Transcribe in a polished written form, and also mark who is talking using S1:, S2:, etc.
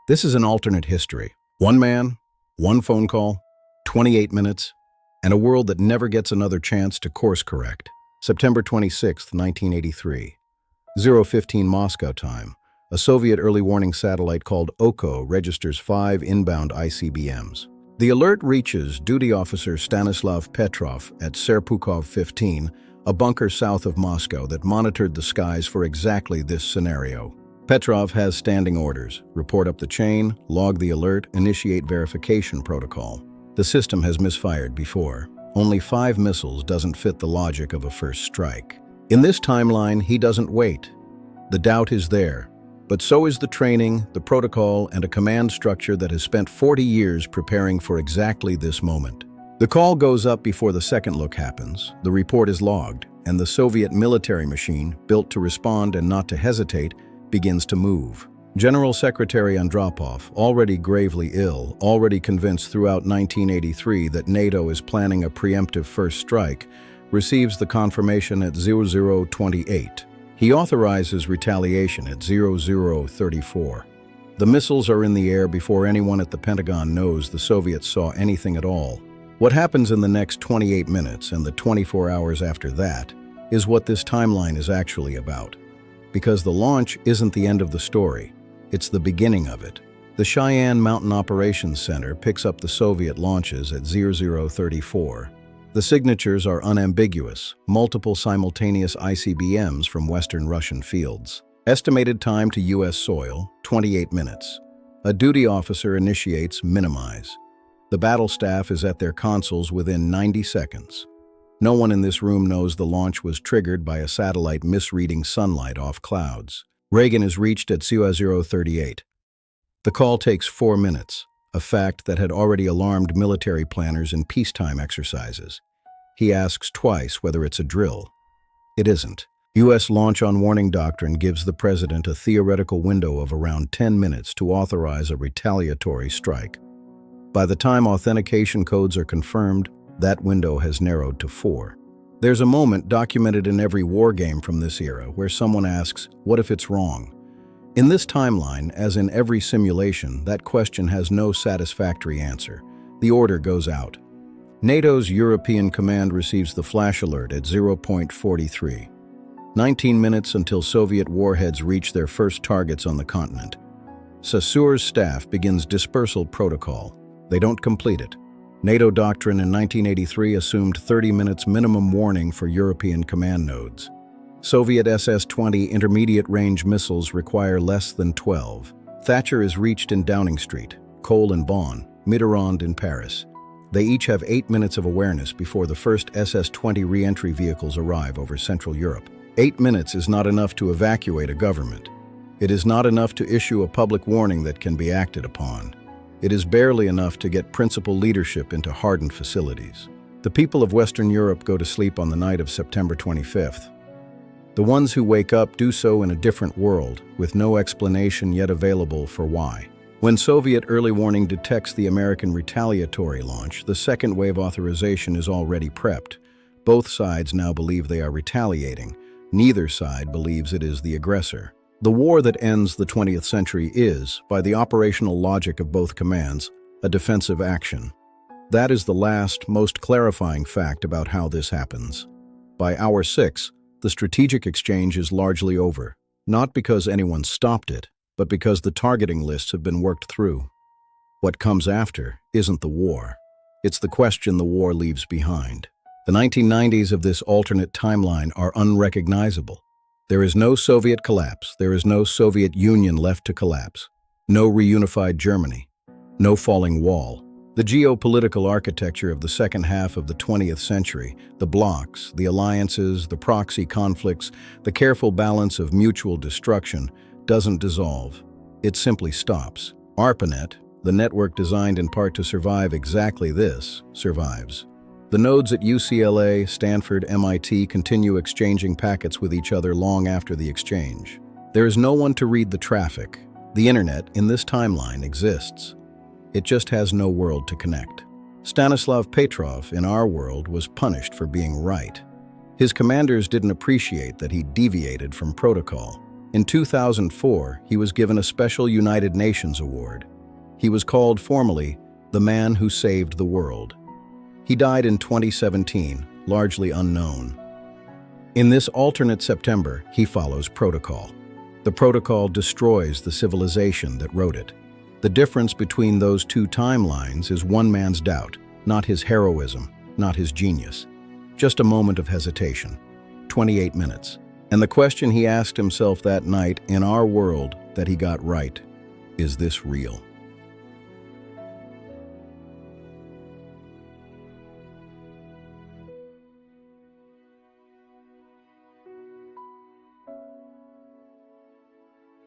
S1: This is an alternate history. One man, one phone call, 28 minutes, and a world that never gets another chance to course correct. September 26, 1983. 0:15 Moscow time. A Soviet early warning satellite called Oko registers 5 inbound ICBMs. The alert reaches duty officer Stanislav Petrov at Serpukhov 15, a bunker south of Moscow that monitored the skies for exactly this scenario. Petrov has standing orders: report up the chain, log the alert, initiate verification protocol. The system has misfired before. Only 5 missiles doesn't fit the logic of a first strike. In this timeline, he doesn't wait. The doubt is there, but so is the training, the protocol, and a command structure that has spent 40 years preparing for exactly this moment. The call goes up before the second look happens, the report is logged, and the Soviet military machine, built to respond and not to hesitate, begins to move. General Secretary Andropov, already gravely ill, already convinced throughout 1983 that NATO is planning a preemptive first strike, receives the confirmation at 0028. He authorizes retaliation at 0034. The missiles are in the air before anyone at the Pentagon knows the Soviets saw anything at all. What happens in the next 28 minutes and the 24 hours after that is what this timeline is actually about. Because the launch isn't the end of the story, it's the beginning of it. The Cheyenne Mountain Operations Center picks up the Soviet launches at 0034. The signatures are unambiguous, multiple simultaneous ICBMs from Western Russian fields. Estimated time to U.S. soil, 28 minutes. A duty officer initiates minimize. The battle staff is at their consoles within 90 seconds. No one in this room knows the launch was triggered by a satellite misreading sunlight off clouds. Reagan is reached at 0038. The call takes 4 minutes, a fact that had already alarmed military planners in peacetime exercises. He asks twice whether it's a drill. It isn't. U.S. launch on warning doctrine gives the president a theoretical window of around 10 minutes to authorize a retaliatory strike. By the time authentication codes are confirmed, that window has narrowed to 4. There's a moment documented in every war game from this era where someone asks, what if it's wrong? In this timeline, as in every simulation, that question has no satisfactory answer. The order goes out. NATO's European Command receives the flash alert at 0:43. 19 minutes until Soviet warheads reach their first targets on the continent. Sasur's staff begins dispersal protocol. They don't complete it. NATO doctrine in 1983 assumed 30 minutes minimum warning for European command nodes. Soviet SS-20 intermediate-range missiles require less than 12. Thatcher is reached in Downing Street, Kohl in Bonn, Mitterrand in Paris. They each have 8 minutes of awareness before the first SS-20 re-entry vehicles arrive over Central Europe. 8 minutes is not enough to evacuate a government. It is not enough to issue a public warning that can be acted upon. It is barely enough to get principal leadership into hardened facilities. The people of Western Europe go to sleep on the night of September 25th. The ones who wake up do so in a different world, with no explanation yet available for why. When Soviet early warning detects the American retaliatory launch, the second wave authorization is already prepped. Both sides now believe they are retaliating. Neither side believes it is the aggressor. The war that ends the 20th century is, by the operational logic of both commands, a defensive action. That is the last, most clarifying fact about how this happens. By hour 6, the strategic exchange is largely over, not because anyone stopped it, but because the targeting lists have been worked through. What comes after isn't the war. It's the question the war leaves behind. The 1990s of this alternate timeline are unrecognizable. There is no Soviet collapse. There is no Soviet Union left to collapse. No reunified Germany. No falling wall. The geopolitical architecture of the second half of the 20th century, the blocs, the alliances, the proxy conflicts, the careful balance of mutual destruction, doesn't dissolve. It simply stops. ARPANET, the network designed in part to survive exactly this, survives. The nodes at UCLA, Stanford, MIT continue exchanging packets with each other long after the exchange. There is no one to read the traffic. The internet, in this timeline, exists. It just has no world to connect. Stanislav Petrov, in our world, was punished for being right. His commanders didn't appreciate that he deviated from protocol. In 2004, he was given a special United Nations award. He was called formally the man who saved the world. He died in 2017, largely unknown. In this alternate September, he follows protocol. The protocol destroys the civilization that wrote it. The difference between those two timelines is one man's doubt, not his heroism, not his genius. Just a moment of hesitation. 28 minutes. And the question he asked himself that night, in our world that he got right, is this real?